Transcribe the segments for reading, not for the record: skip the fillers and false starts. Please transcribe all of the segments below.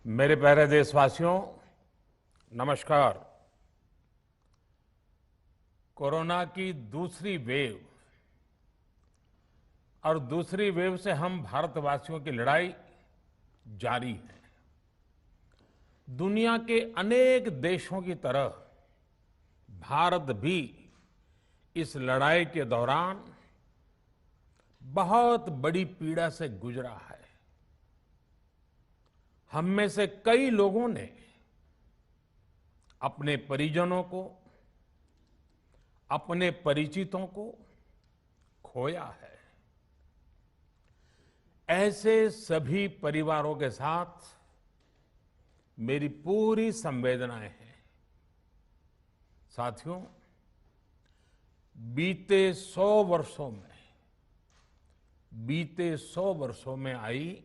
मेरे प्यारे देशवासियों, नमस्कार। कोरोना की दूसरी वेव और दूसरी वेव से हम भारतवासियों की लड़ाई जारी है। दुनिया के अनेक देशों की तरह भारत भी इस लड़ाई के दौरान बहुत बड़ी पीड़ा से गुजरा है। हम में से कई लोगों ने अपने परिजनों को, अपने परिचितों को खोया है। ऐसे सभी परिवारों के साथ मेरी पूरी संवेदनाएं हैं। साथियों, बीते 100 वर्षों में आई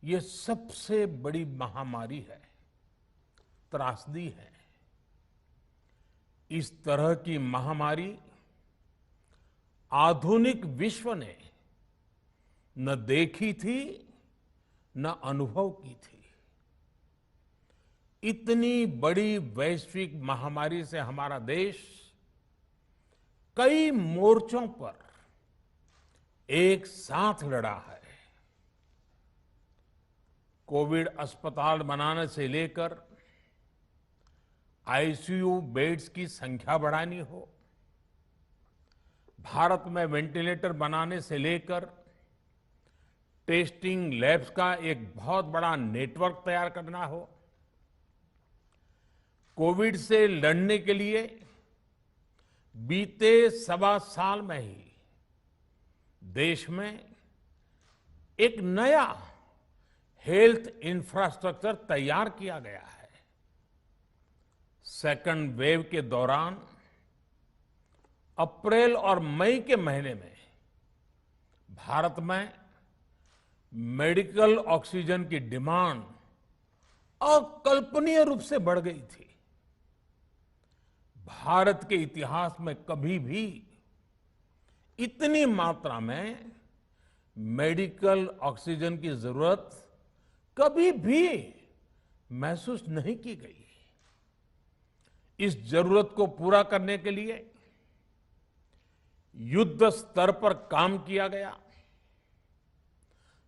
ये सबसे बड़ी महामारी है, त्रासदी है। इस तरह की महामारी आधुनिक विश्व ने न देखी थी, न अनुभव की थी। इतनी बड़ी वैश्विक महामारी से हमारा देश कई मोर्चों पर एक साथ लड़ा है। कोविड अस्पताल बनाने से लेकर आईसीयू बेड्स की संख्या बढ़ानी हो, भारत में वेंटिलेटर बनाने से लेकर टेस्टिंग लैब्स का एक बहुत बड़ा नेटवर्क तैयार करना हो, कोविड से लड़ने के लिए बीते 1.25 साल में ही देश में एक नया हेल्थ इंफ्रास्ट्रक्चर तैयार किया गया है। सेकंड वेव के दौरान अप्रैल और मई के महीने में भारत में मेडिकल ऑक्सीजन की डिमांड अकल्पनीय रूप से बढ़ गई थी। भारत के इतिहास में कभी भी इतनी मात्रा में मेडिकल ऑक्सीजन की जरूरत कभी भी महसूस नहीं की गई। इस जरूरत को पूरा करने के लिए युद्ध स्तर पर काम किया गया।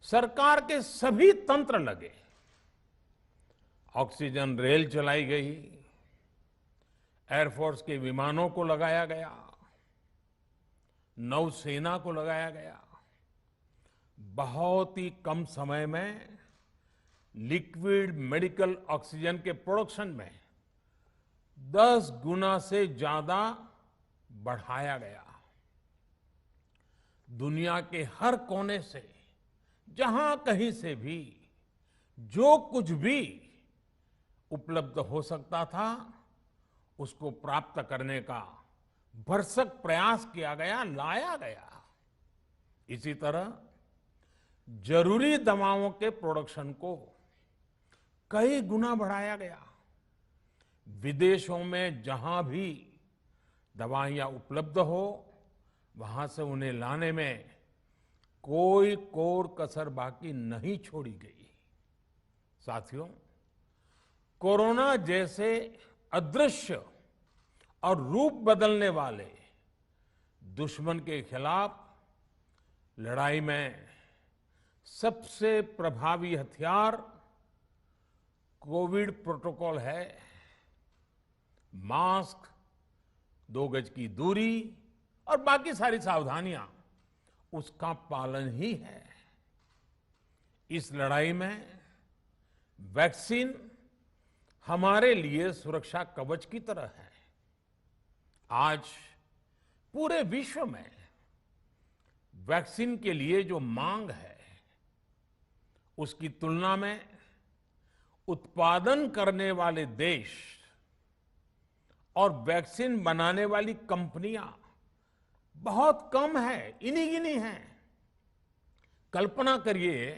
सरकार के सभी तंत्र लगे। ऑक्सीजन रेल चलाई गई, एयरफोर्स के विमानों को लगाया गया, नौसेना को लगाया गया। बहुत ही कम समय में लिक्विड मेडिकल ऑक्सीजन के प्रोडक्शन में 10 गुना से ज्यादा बढ़ाया गया। दुनिया के हर कोने से, जहां कहीं से भी जो कुछ भी उपलब्ध हो सकता था, उसको प्राप्त करने का भरसक प्रयास किया गया, लाया गया। इसी तरह जरूरी दवाओं के प्रोडक्शन को कई गुना बढ़ाया गया। विदेशों में जहां भी दवाइयां उपलब्ध हो, वहां से उन्हें लाने में कोई कोर कसर बाकी नहीं छोड़ी गई। साथियों, कोरोना जैसे अदृश्य और रूप बदलने वाले दुश्मन के खिलाफ लड़ाई में सबसे प्रभावी हथियार कोविड प्रोटोकॉल है। मास्क, 2 गज की दूरी और बाकी सारी सावधानियां, उसका पालन ही है। इस लड़ाई में वैक्सीन हमारे लिए सुरक्षा कवच की तरह है। आज पूरे विश्व में वैक्सीन के लिए जो मांग है, उसकी तुलना में उत्पादन करने वाले देश और वैक्सीन बनाने वाली कंपनियां बहुत कम है, इन्हीं गिनी हैं। कल्पना करिए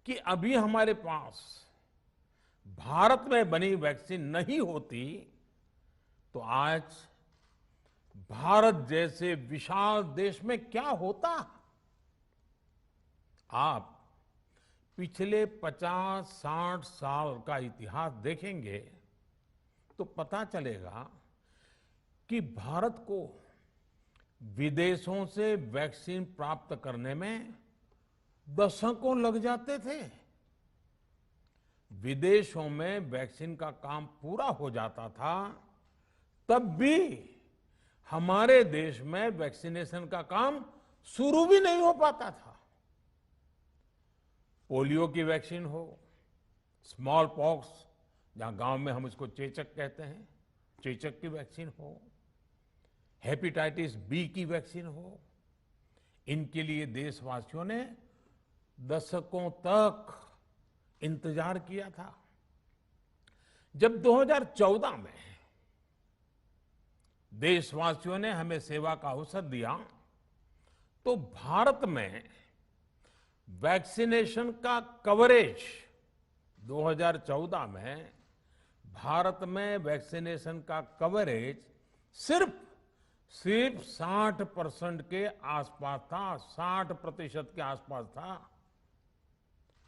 कि अभी हमारे पास भारत में बनी वैक्सीन नहीं होती तो आज भारत जैसे विशाल देश में क्या होता। आप पिछले 50-60 साल का इतिहास देखेंगे तो पता चलेगा कि भारत को विदेशों से वैक्सीन प्राप्त करने में दशकों लग जाते थे। विदेशों में वैक्सीन का काम पूरा हो जाता था, तब भी हमारे देश में वैक्सीनेशन का काम शुरू भी नहीं हो पाता था। पोलियो की वैक्सीन हो, स्मॉल पॉक्स, जहां गांव में हम इसको चेचक कहते हैं, चेचक की वैक्सीन हो, हेपेटाइटिस बी की वैक्सीन हो, इनके लिए देशवासियों ने दशकों तक इंतजार किया था। जब 2014 में देशवासियों ने हमें सेवा का अवसर दिया, तो भारत में वैक्सीनेशन का कवरेज 2014 में भारत में वैक्सीनेशन का कवरेज सिर्फ 60% के आसपास था, 60% के आसपास था।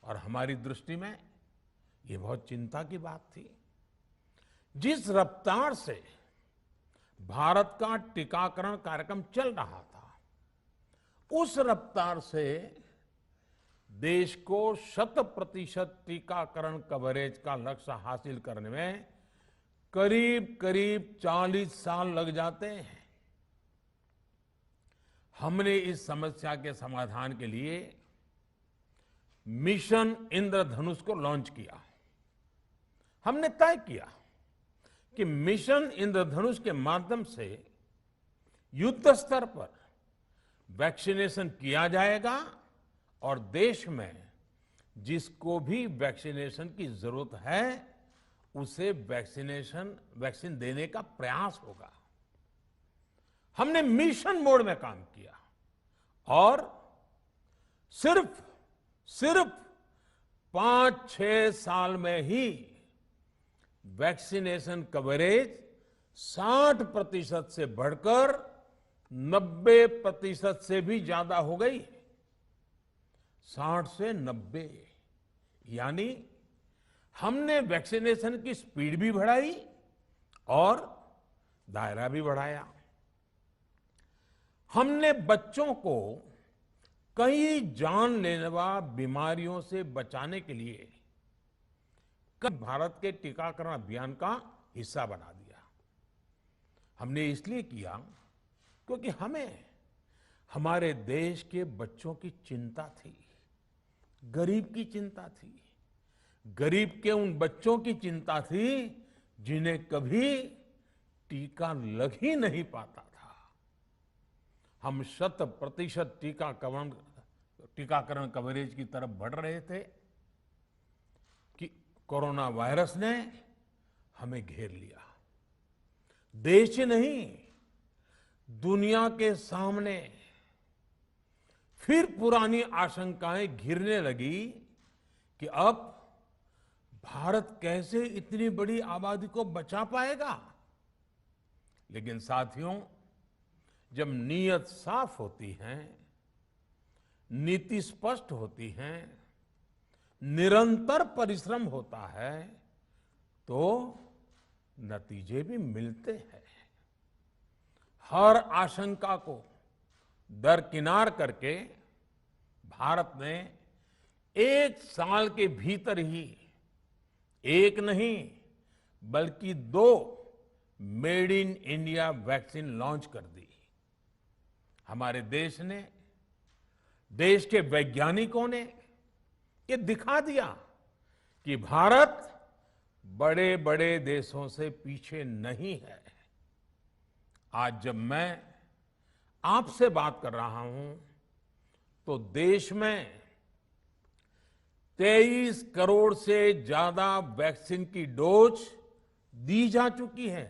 और हमारी दृष्टि में ये बहुत चिंता की बात थी। जिस रफ्तार से भारत का टीकाकरण कार्यक्रम चल रहा था, उस रफ्तार से देश को 100% टीकाकरण कवरेज का लक्ष्य हासिल करने में करीब करीब 40 साल लग जाते हैं। हमने इस समस्या के समाधान के लिए मिशन इंद्रधनुष को लॉन्च किया। हमने तय किया कि मिशन इंद्रधनुष के माध्यम से युद्ध स्तर पर वैक्सीनेशन किया जाएगा और देश में जिसको भी वैक्सीनेशन की जरूरत है उसे वैक्सीन देने का प्रयास होगा। हमने मिशन मोड में काम किया और सिर्फ 5-6 साल में ही वैक्सीनेशन कवरेज 60% से बढ़कर 90% से भी ज्यादा हो गई। 60 से 90, यानी हमने वैक्सीनेशन की स्पीड भी बढ़ाई और दायरा भी बढ़ाया। हमने बच्चों को कई जानलेवा बीमारियों से बचाने के लिए भारत के टीकाकरण अभियान का हिस्सा बना दिया। हमने इसलिए किया क्योंकि हमें हमारे देश के बच्चों की चिंता थी, गरीब की चिंता थी, गरीब के उन बच्चों की चिंता थी जिन्हें कभी टीका लग ही नहीं पाता था। हम 100% टीकाकरण कवरेज की तरफ बढ़ रहे थे कि कोरोना वायरस ने हमें घेर लिया। देश ही नहीं, दुनिया के सामने फिर पुरानी आशंकाएं घिरने लगी कि अब भारत कैसे इतनी बड़ी आबादी को बचा पाएगा। लेकिन साथियों, जब नीयत साफ होती है, नीति स्पष्ट होती है, निरंतर परिश्रम होता है, तो नतीजे भी मिलते हैं। हर आशंका को दरकिनार करके भारत ने 1 साल के भीतर ही एक नहीं बल्कि 2 made in India vaccine launch कर दी। हमारे देश ने, देश के वैज्ञानिकों ने ये दिखा दिया कि भारत बड़े बड़े देशों से पीछे नहीं है। आज जब मैं आपसे बात कर रहा हूं तो देश में 23 करोड़ से ज्यादा वैक्सीन की डोज दी जा चुकी है।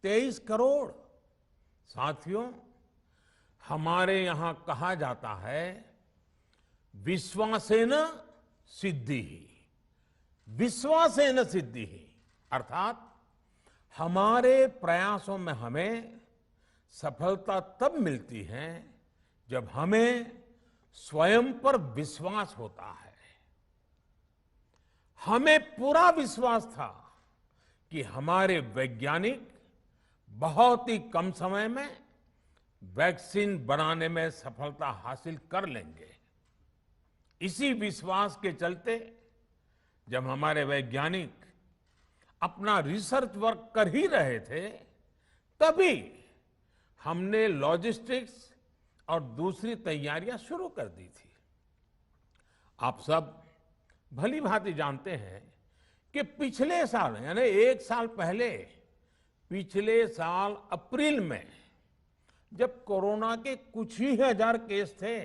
23 करोड़। साथियों, हमारे यहां कहा जाता है, विश्वासेन सिद्धिः, विश्वासेन सिद्धिः, अर्थात हमारे प्रयासों में हमें सफलता तब मिलती है जब हमें स्वयं पर विश्वास होता है। हमें पूरा विश्वास था कि हमारे वैज्ञानिक बहुत ही कम समय में वैक्सीन बनाने में सफलता हासिल कर लेंगे। इसी विश्वास के चलते जब हमारे वैज्ञानिक अपना रिसर्च वर्क कर ही रहे थे, तभी हमने लॉजिस्टिक्स और दूसरी तैयारियां शुरू कर दी थी। आप सब भली भांति जानते हैं कि पिछले साल यानी 1 साल पहले, पिछले साल अप्रैल में जब कोरोना के कुछ ही हजार केस थे,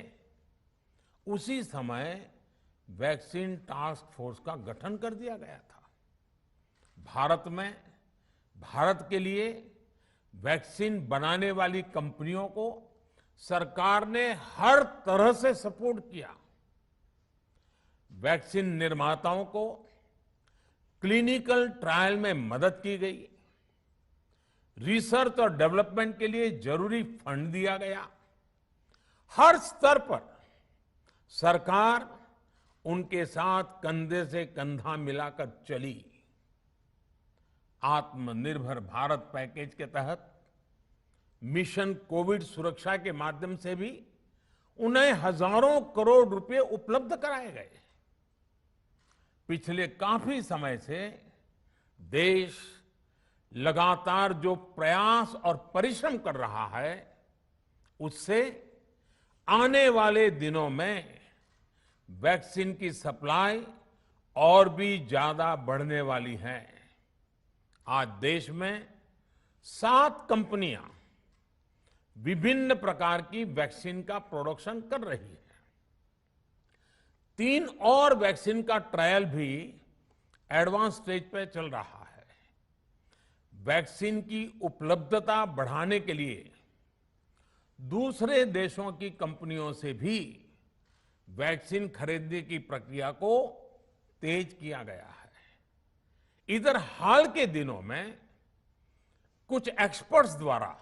उसी समय वैक्सीन टास्क फोर्स का गठन कर दिया गया था। भारत के लिए वैक्सीन बनाने वाली कंपनियों को सरकार ने हर तरह से सपोर्ट किया। वैक्सीन निर्माताओं को क्लिनिकल ट्रायल में मदद की गई, रिसर्च और डेवलपमेंट के लिए जरूरी फंड दिया गया। हर स्तर पर सरकार उनके साथ कंधे से कंधा मिलाकर चली। आत्मनिर्भर भारत पैकेज के तहत मिशन कोविड सुरक्षा के माध्यम से भी उन्हें हजारों करोड़ रुपए उपलब्ध कराए गए। पिछले काफी समय से देश लगातार जो प्रयास और परिश्रम कर रहा है, उससे आने वाले दिनों में वैक्सीन की सप्लाई और भी ज्यादा बढ़ने वाली है। आज देश में 7 कंपनियां विभिन्न प्रकार की वैक्सीन का प्रोडक्शन कर रही है। 3 और वैक्सीन का ट्रायल भी एडवांस स्टेज पे चल रहा है। वैक्सीन की उपलब्धता बढ़ाने के लिए दूसरे देशों की कंपनियों से भी वैक्सीन खरीदने की प्रक्रिया को तेज किया गया है। इधर हाल के दिनों में कुछ एक्सपर्ट्स द्वारा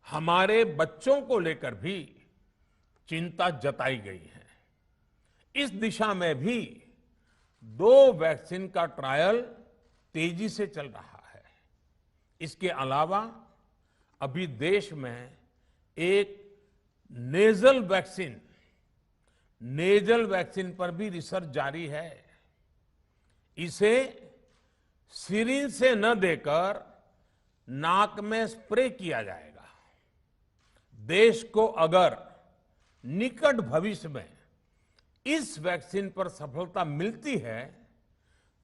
हमारे बच्चों को लेकर भी चिंता जताई गई है। इस दिशा में भी 2 वैक्सीन का ट्रायल तेजी से चल रहा है। इसके अलावा अभी देश में एक नेजल वैक्सीन पर भी रिसर्च जारी है। इसे सिरिंज से न देकर नाक में स्प्रे किया जाएगा। देश को अगर निकट भविष्य में इस वैक्सीन पर सफलता मिलती है,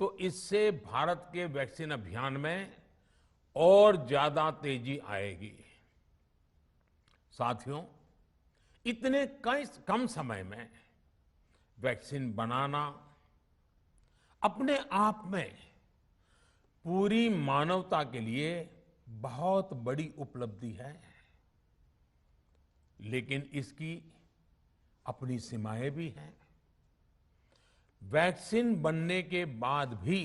तो इससे भारत के वैक्सीन अभियान में और ज्यादा तेजी आएगी। साथियों, इतने कम समय में वैक्सीन बनाना अपने आप में पूरी मानवता के लिए बहुत बड़ी उपलब्धि है, लेकिन इसकी अपनी सीमाएं भी हैं। वैक्सीन बनने के बाद भी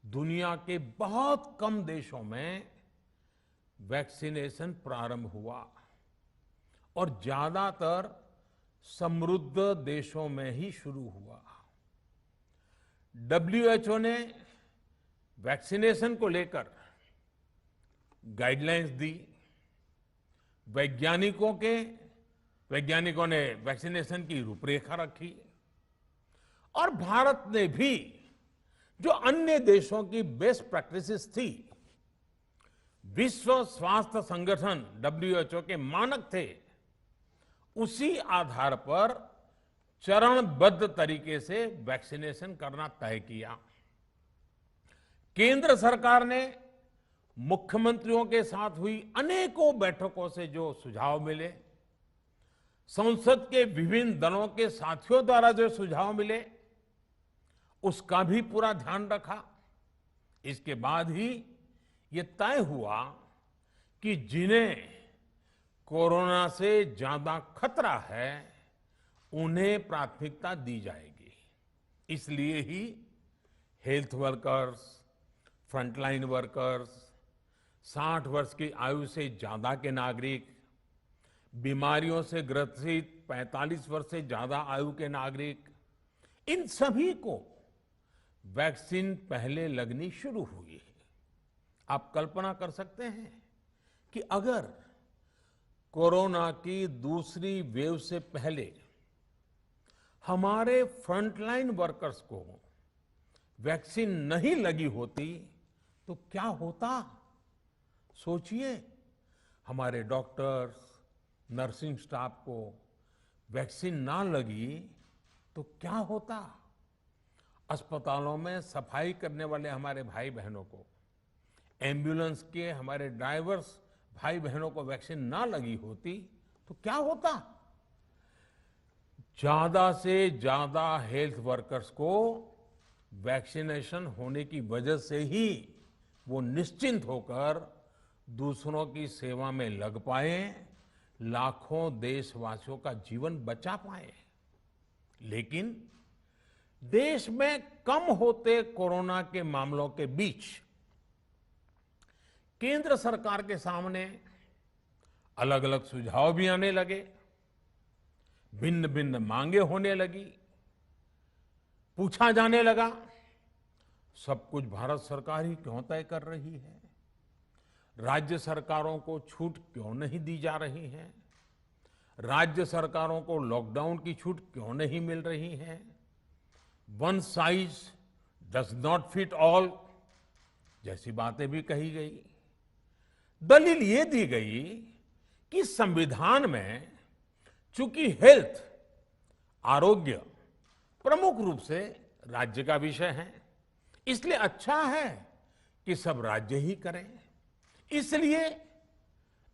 दुनिया के बहुत कम देशों में वैक्सीनेशन प्रारंभ हुआ और ज्यादातर समृद्ध देशों में ही शुरू हुआ। WHO ने वैक्सीनेशन को लेकर गाइडलाइंस दी। वैज्ञानिकों ने वैक्सीनेशन की रूपरेखा रखी और भारत ने भी जो अन्य देशों की बेस्ट प्रैक्टिसेस थी, विश्व स्वास्थ्य संगठन WHO के मानक थे, उसी आधार पर चरणबद्ध तरीके से वैक्सीनेशन करना तय किया। केंद्र सरकार ने मुख्यमंत्रियों के साथ हुई अनेकों बैठकों से जो सुझाव मिले, संसद के विभिन्न दलों के साथियों द्वारा जो सुझाव मिले, उसका भी पूरा ध्यान रखा। इसके बाद ही ये तय हुआ कि जिन्हें कोरोना से ज्यादा खतरा है, उन्हें प्राथमिकता दी जाएगी। इसलिए ही हेल्थ वर्कर्स, फ्रंटलाइन वर्कर्स, 60 वर्ष की आयु से ज्यादा के नागरिक, बीमारियों से ग्रसित 45 वर्ष से ज्यादा आयु के नागरिक, इन सभी को वैक्सीन पहले लगनी शुरू हुई है। आप कल्पना कर सकते हैं कि अगर कोरोना की दूसरी वेव से पहले हमारे फ्रंटलाइन वर्कर्स को वैक्सीन नहीं लगी होती तो क्या होता। सोचिए, हमारे डॉक्टर्स, नर्सिंग स्टाफ को वैक्सीन ना लगी तो क्या होता। अस्पतालों में सफाई करने वाले हमारे भाई बहनों को, एम्बुलेंस के हमारे ड्राइवर्स भाई बहनों को वैक्सीन ना लगी होती तो क्या होता। ज्यादा से ज्यादा हेल्थ वर्कर्स को वैक्सीनेशन होने की वजह से ही वो निश्चिंत होकर दूसरों की सेवा में लग पाए, लाखों देशवासियों का जीवन बचा पाए। लेकिन देश में कम होते कोरोना के मामलों के बीच केंद्र सरकार के सामने अलग अलग सुझाव भी आने लगे, भिन्न भिन्न मांगे होने लगी। पूछा जाने लगा, सब कुछ भारत सरकार ही क्यों तय कर रही है, राज्य सरकारों को छूट क्यों नहीं दी जा रही है, राज्य सरकारों को लॉकडाउन की छूट क्यों नहीं मिल रही है, one size does not fit all जैसी बातें भी कही गई। दलील ये दी गई कि संविधान में चूंकि हेल्थ, आरोग्य प्रमुख रूप से राज्य का विषय है, इसलिए अच्छा है कि सब राज्य ही करें। इसलिए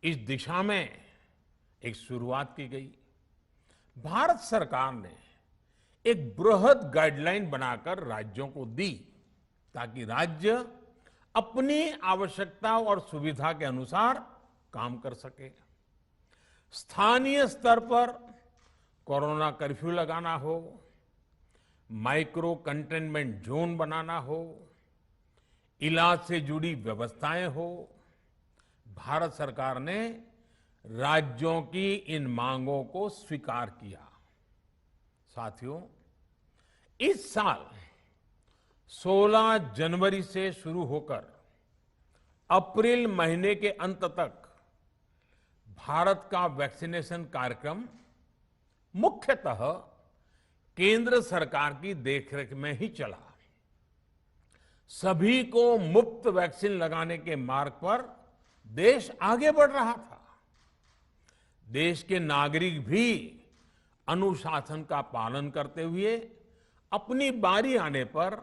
इस दिशा में एक शुरुआत की गई। भारत सरकार ने एक बृहद गाइडलाइन बनाकर राज्यों को दी ताकि राज्य अपनी आवश्यकता और सुविधा के अनुसार काम कर सके। स्थानीय स्तर पर कोरोना कर्फ्यू लगाना हो, माइक्रो कंटेनमेंट जोन बनाना हो, इलाज से जुड़ी व्यवस्थाएं हो, भारत सरकार ने राज्यों की इन मांगों को स्वीकार किया। साथियों, इस साल 16 जनवरी से शुरू होकर अप्रैल महीने के अंत तक भारत का वैक्सीनेशन कार्यक्रम मुख्यतः केंद्र सरकार की देखरेख में ही चला। सभी को मुफ्त वैक्सीन लगाने के मार्ग पर देश आगे बढ़ रहा था। देश के नागरिक भी अनुशासन का पालन करते हुए अपनी बारी आने पर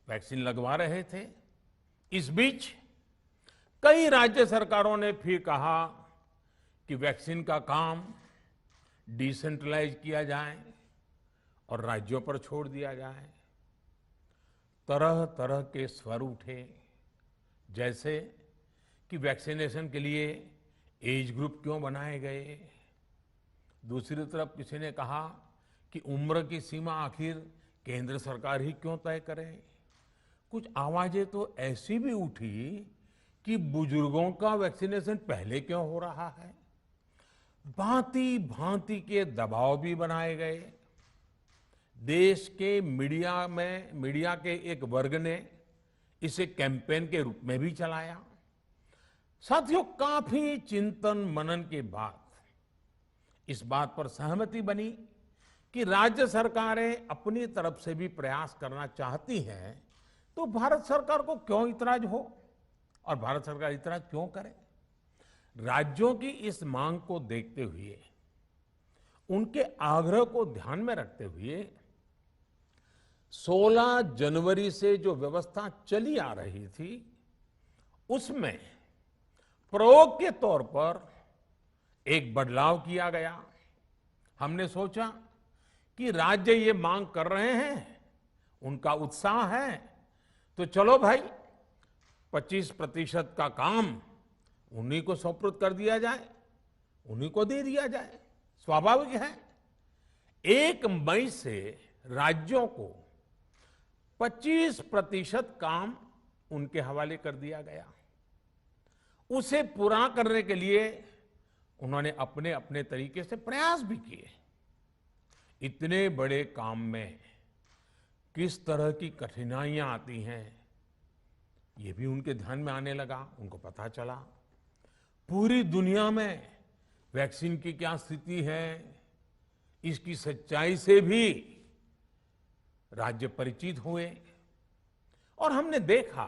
वैक्सीन लगवा रहे थे। इस बीच कई राज्य सरकारों ने फिर कहा कि वैक्सीन का काम डिसेंट्रलाइज किया जाए और राज्यों पर छोड़ दिया जाए। तरह तरह के स्वर उठे, जैसे कि वैक्सीनेशन के लिए एज ग्रुप क्यों बनाए गए। दूसरी तरफ किसी ने कहा कि उम्र की सीमा आखिर केंद्र सरकार ही क्यों तय करे। कुछ आवाजें तो ऐसी भी उठी कि बुजुर्गों का वैक्सीनेशन पहले क्यों हो रहा है। भांति भांति के दबाव भी बनाए गए। देश के मीडिया के एक वर्ग ने इसे कैंपेन के रूप में भी चलाया। साथियों, काफी चिंतन मनन के बाद इस बात पर सहमति बनी कि राज्य सरकारें अपनी तरफ से भी प्रयास करना चाहती हैं, तो भारत सरकार को क्यों इतराज हो और भारत सरकार इतराज क्यों करे। राज्यों की इस मांग को देखते हुए, उनके आग्रह को ध्यान में रखते हुए 16 जनवरी से जो व्यवस्था चली आ रही थी, उसमें प्रयोग के तौर पर एक बदलाव किया गया। हमने सोचा कि राज्य ये मांग कर रहे हैं, उनका उत्साह है, तो चलो भाई 25% का काम उन्हीं को सुपुर्द कर दिया जाए, उन्हीं को दे दिया जाए। स्वाभाविक है 1 मई से राज्यों को 25% काम उनके हवाले कर दिया गया। उसे पूरा करने के लिए उन्होंने अपने अपने तरीके से प्रयास भी किए। इतने बड़े काम में किस तरह की कठिनाइयां आती हैं, ये भी उनके ध्यान में आने लगा। उनको पता चला पूरी दुनिया में वैक्सीन की क्या स्थिति है, इसकी सच्चाई से भी राज्य परिचित हुए। और हमने देखा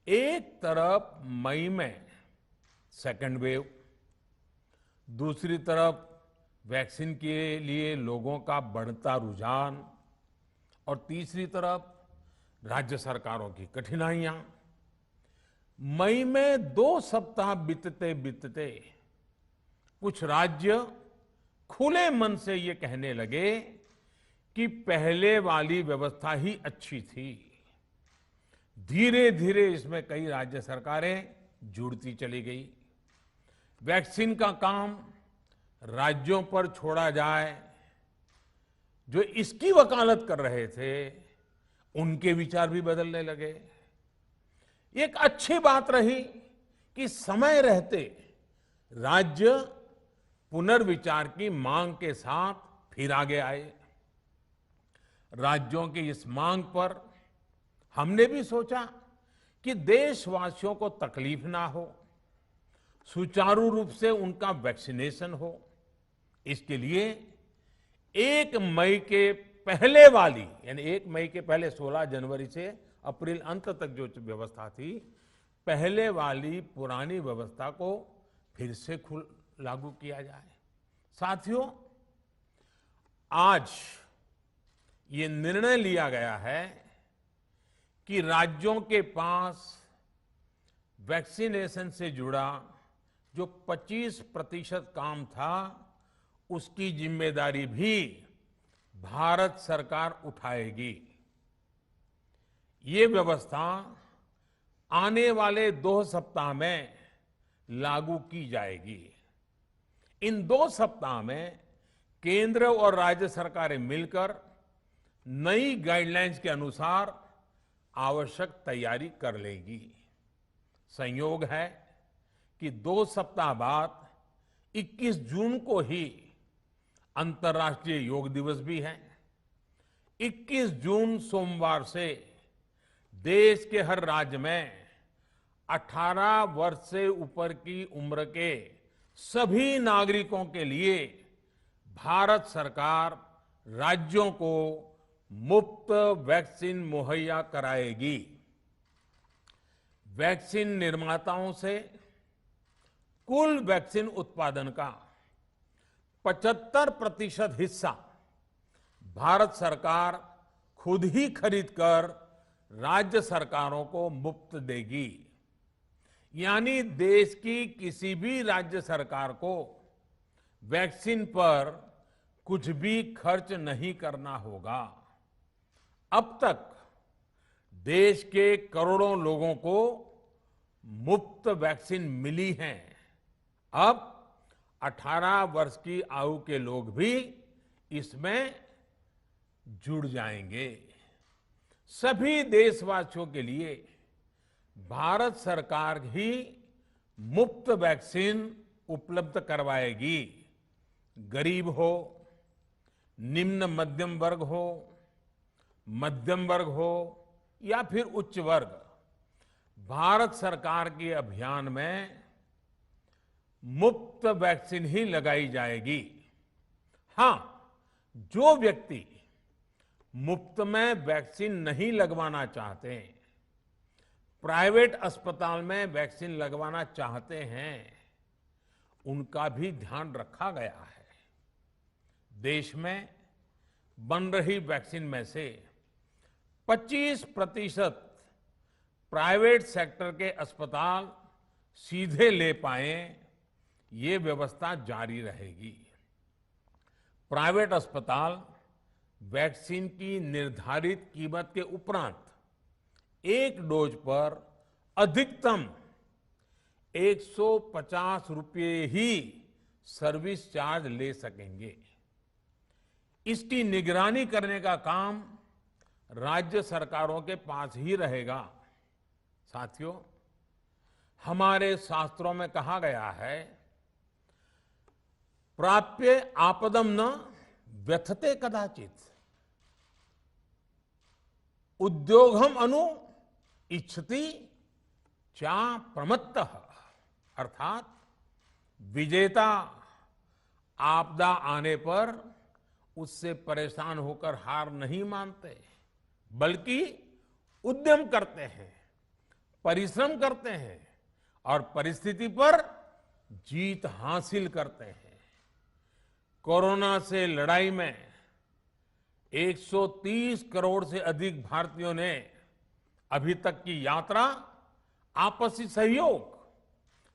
एक तरफ मई में सेकेंड वेव, दूसरी तरफ वैक्सीन के लिए लोगों का बढ़ता रुझान, और तीसरी तरफ राज्य सरकारों की कठिनाइयां। मई में 2 सप्ताह बीतते बीतते कुछ राज्य खुले मन से ये कहने लगे कि पहले वाली व्यवस्था ही अच्छी थी। धीरे धीरे इसमें कई राज्य सरकारें जुड़ती चली गई। वैक्सीन का काम राज्यों पर छोड़ा जाए, जो इसकी वकालत कर रहे थे उनके विचार भी बदलने लगे। एक अच्छी बात रही कि समय रहते राज्य पुनर्विचार की मांग के साथ फिर आगे आए। राज्यों की इस मांग पर हमने भी सोचा कि देशवासियों को तकलीफ ना हो, सुचारू रूप से उनका वैक्सीनेशन हो। इसके लिए 1 मई के पहले वाली, यानी 1 मई के पहले 16 जनवरी से अप्रैल अंत तक जो व्यवस्था थी, पहले वाली पुरानी व्यवस्था को फिर से लागू किया जाए। साथियों, आज ये निर्णय लिया गया है कि राज्यों के पास वैक्सीनेशन से जुड़ा जो 25% काम था, उसकी जिम्मेदारी भी भारत सरकार उठाएगी। ये व्यवस्था आने वाले 2 सप्ताह में लागू की जाएगी। इन 2 सप्ताह में केंद्र और राज्य सरकारें मिलकर नई गाइडलाइंस के अनुसार आवश्यक तैयारी कर लेंगी। संयोग है कि 2 सप्ताह बाद 21 जून को ही अंतर्राष्ट्रीय योग दिवस भी है। 21 जून सोमवार से देश के हर राज्य में 18 वर्ष से ऊपर की उम्र के सभी नागरिकों के लिए भारत सरकार राज्यों को मुफ्त वैक्सीन मुहैया कराएगी। वैक्सीन निर्माताओं से कुल वैक्सीन उत्पादन का 75% हिस्सा भारत सरकार खुद ही खरीदकर राज्य सरकारों को मुफ्त देगी। यानी देश की किसी भी राज्य सरकार को वैक्सीन पर कुछ भी खर्च नहीं करना होगा। अब तक देश के करोड़ों लोगों को मुफ्त वैक्सीन मिली है। अब 18 वर्ष की आयु के लोग भी इसमें जुड़ जाएंगे। सभी देशवासियों के लिए भारत सरकार ही मुफ्त वैक्सीन उपलब्ध करवाएगी। गरीब हो, निम्न मध्यम वर्ग हो, मध्यम वर्ग हो या फिर उच्च वर्ग, भारत सरकार के अभियान में मुफ्त वैक्सीन ही लगाई जाएगी। हां, जो व्यक्ति मुफ्त में वैक्सीन नहीं लगवाना चाहते, प्राइवेट अस्पताल में वैक्सीन लगवाना चाहते हैं, उनका भी ध्यान रखा गया है। देश में बन रही वैक्सीन में से 25% प्राइवेट सेक्टर के अस्पताल सीधे ले पाए, ये व्यवस्था जारी रहेगी। प्राइवेट अस्पताल वैक्सीन की निर्धारित कीमत के उपरांत एक डोज पर अधिकतम 150 रुपये ही सर्विस चार्ज ले सकेंगे। इसकी निगरानी करने का काम राज्य सरकारों के पास ही रहेगा। साथियों, हमारे शास्त्रों में कहा गया है, प्राप्य आपदम न व्यथते कदाचित। उद्योगम अनु इच्छति चा प्रमत्तः, अर्थात विजेता आपदा आने पर उससे परेशान होकर हार नहीं मानते, बल्कि उद्यम करते हैं, परिश्रम करते हैं और परिस्थिति पर जीत हासिल करते हैं। कोरोना से लड़ाई में 130 करोड़ से अधिक भारतीयों ने अभी तक की यात्रा आपसी सहयोग,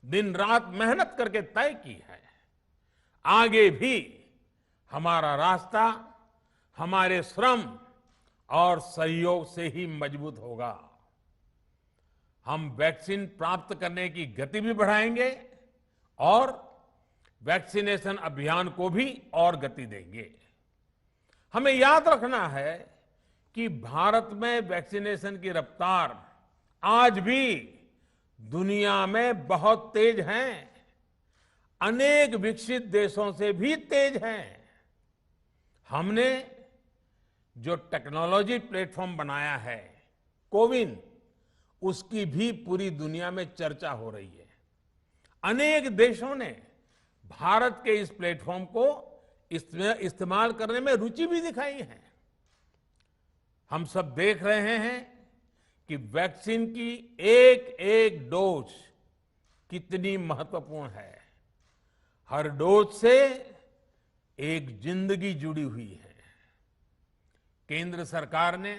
दिन रात मेहनत करके तय की है। आगे भी हमारा रास्ता हमारे श्रम और सहयोग से ही मजबूत होगा। हम वैक्सीन प्राप्त करने की गति भी बढ़ाएंगे और वैक्सीनेशन अभियान को भी और गति देंगे। हमें याद रखना है कि भारत में वैक्सीनेशन की रफ्तार आज भी दुनिया में बहुत तेज है, अनेक विकसित देशों से भी तेज है। हमने जो टेक्नोलॉजी प्लेटफॉर्म बनाया है कोविन, उसकी भी पूरी दुनिया में चर्चा हो रही है। अनेक देशों ने भारत के इस प्लेटफॉर्म को इस्तेमाल करने में रुचि भी दिखाई है। हम सब देख रहे हैं कि वैक्सीन की एक एक डोज कितनी महत्वपूर्ण है। हर डोज से एक जिंदगी जुड़ी हुई है। केंद्र सरकार ने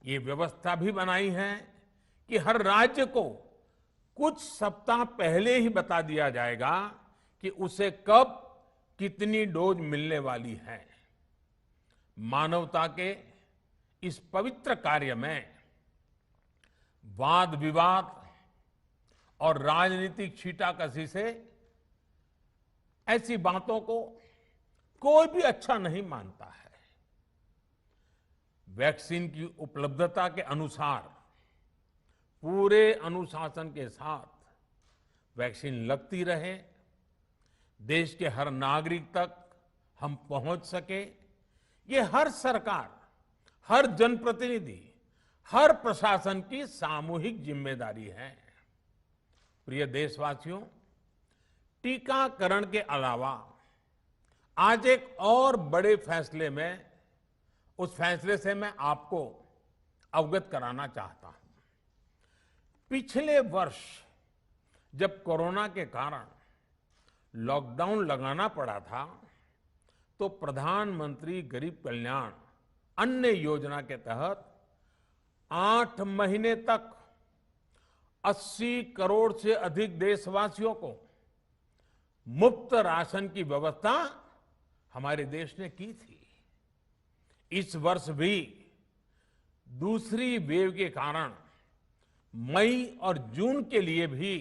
ये व्यवस्था भी बनाई है कि हर राज्य को कुछ सप्ताह पहले ही बता दिया जाएगा कि उसे कब कितनी डोज मिलने वाली है। मानवता के इस पवित्र कार्य में वाद विवाद और राजनीतिक छींटाकशी से ऐसी बातों को कोई भी अच्छा नहीं मानता है। वैक्सीन की उपलब्धता के अनुसार पूरे अनुशासन के साथ वैक्सीन लगती रहे, देश के हर नागरिक तक हम पहुंच सके, ये हर सरकार, हर जनप्रतिनिधि, हर प्रशासन की सामूहिक जिम्मेदारी है। प्रिय देशवासियों, टीकाकरण के अलावा आज एक और बड़े फैसले में, उस फैसले से मैं आपको अवगत कराना चाहता हूं। पिछले वर्ष जब कोरोना के कारण लॉकडाउन लगाना पड़ा था, तो प्रधानमंत्री गरीब कल्याण अन्न योजना के तहत 8 महीने तक 80 करोड़ से अधिक देशवासियों को मुफ्त राशन की व्यवस्था हमारे देश ने की थी। इस वर्ष भी दूसरी वेव के कारण मई और जून के लिए भी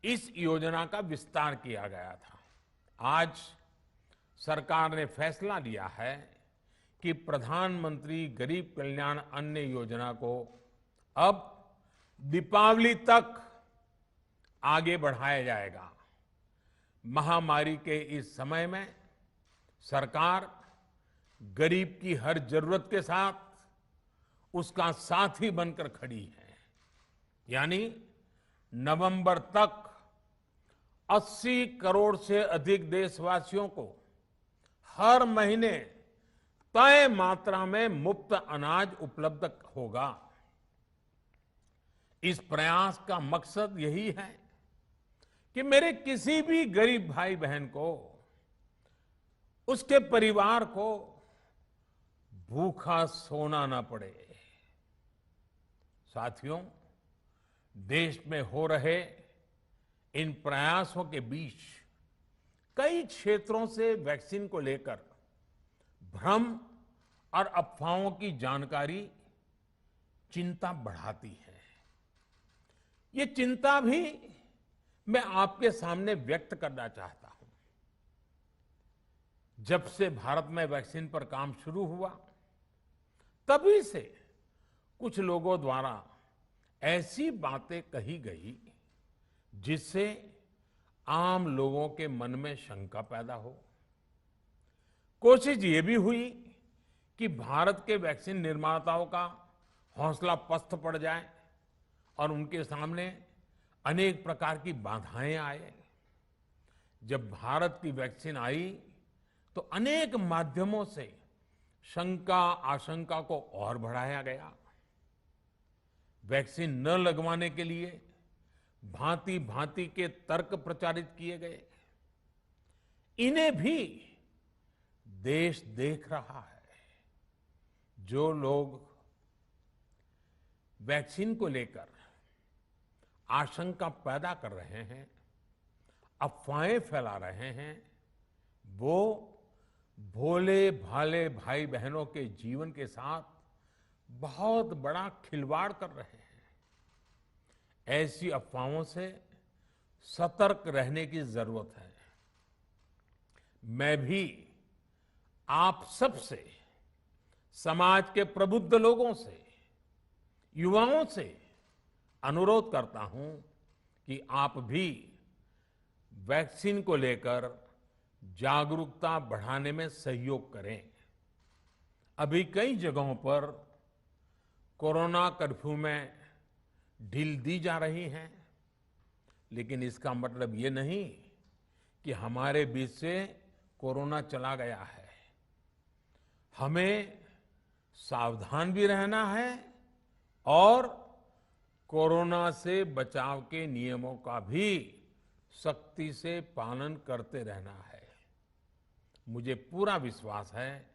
इस योजना का विस्तार किया गया था। आज सरकार ने फैसला लिया है कि प्रधानमंत्री गरीब कल्याण अन्न योजना को अब दीपावली तक आगे बढ़ाया जाएगा। महामारी के इस समय में सरकार गरीब की हर जरूरत के साथ उसका साथी बनकर खड़ी है। यानी नवंबर तक 80 करोड़ से अधिक देशवासियों को हर महीने तय मात्रा में मुफ्त अनाज उपलब्ध होगा। इस प्रयास का मकसद यही है कि मेरे किसी भी गरीब भाई बहन को, उसके परिवार को भूखा सोना ना पड़े। साथियों, देश में हो रहे इन प्रयासों के बीच कई क्षेत्रों से वैक्सीन को लेकर भ्रम और अफवाहों की जानकारी चिंता बढ़ाती है। ये चिंता भी मैं आपके सामने व्यक्त करना चाहता हूं। जब से भारत में वैक्सीन पर काम शुरू हुआ, तभी से कुछ लोगों द्वारा ऐसी बातें कही गई जिससे आम लोगों के मन में शंका पैदा हो। कोशिश ये भी हुई कि भारत के वैक्सीन निर्माताओं का हौसला पस्त पड़ जाए और उनके सामने अनेक प्रकार की बाधाएं आए। जब भारत की वैक्सीन आई तो अनेक माध्यमों से शंका आशंका को और बढ़ाया गया। वैक्सीन न लगवाने के लिए भांति भांति के तर्क प्रचारित किए गए। इन्हें भी देश देख रहा है। जो लोग वैक्सीन को लेकर आशंका पैदा कर रहे हैं, अफवाहें फैला रहे हैं, वो भोले भाले भाई बहनों के जीवन के साथ बहुत बड़ा खिलवाड़ कर रहे हैं। ऐसी अफवाहों से सतर्क रहने की जरूरत है। मैं भी आप सबसे, समाज के प्रबुद्ध लोगों से, युवाओं से अनुरोध करता हूं कि आप भी वैक्सीन को लेकर जागरूकता बढ़ाने में सहयोग करें। अभी कई जगहों पर कोरोना कर्फ्यू में ढील दी जा रही है, लेकिन इसका मतलब ये नहीं कि हमारे बीच से कोरोना चला गया है। हमें सावधान भी रहना है और कोरोना से बचाव के नियमों का भी सख्ती से पालन करते रहना है। मुझे पूरा विश्वास है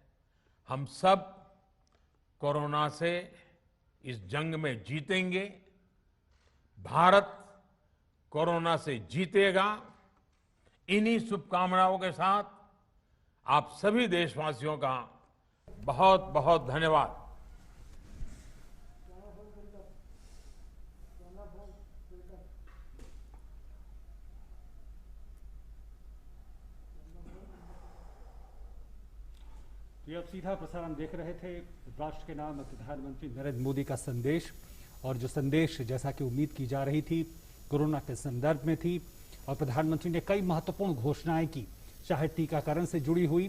हम सब कोरोना से इस जंग में जीतेंगे। भारत कोरोना से जीतेगा। इन्हीं शुभकामनाओं के साथ आप सभी देशवासियों का बहुत बहुत धन्यवाद। ये अब सीधा प्रसारण देख रहे थे। राष्ट्र के नाम प्रधानमंत्री नरेंद्र मोदी का संदेश, और जो संदेश जैसा कि उम्मीद की जा रही थी कोरोना के संदर्भ में थी, और प्रधानमंत्री ने कई महत्वपूर्ण घोषणाएं की, चाहे टीकाकरण से जुड़ी हुई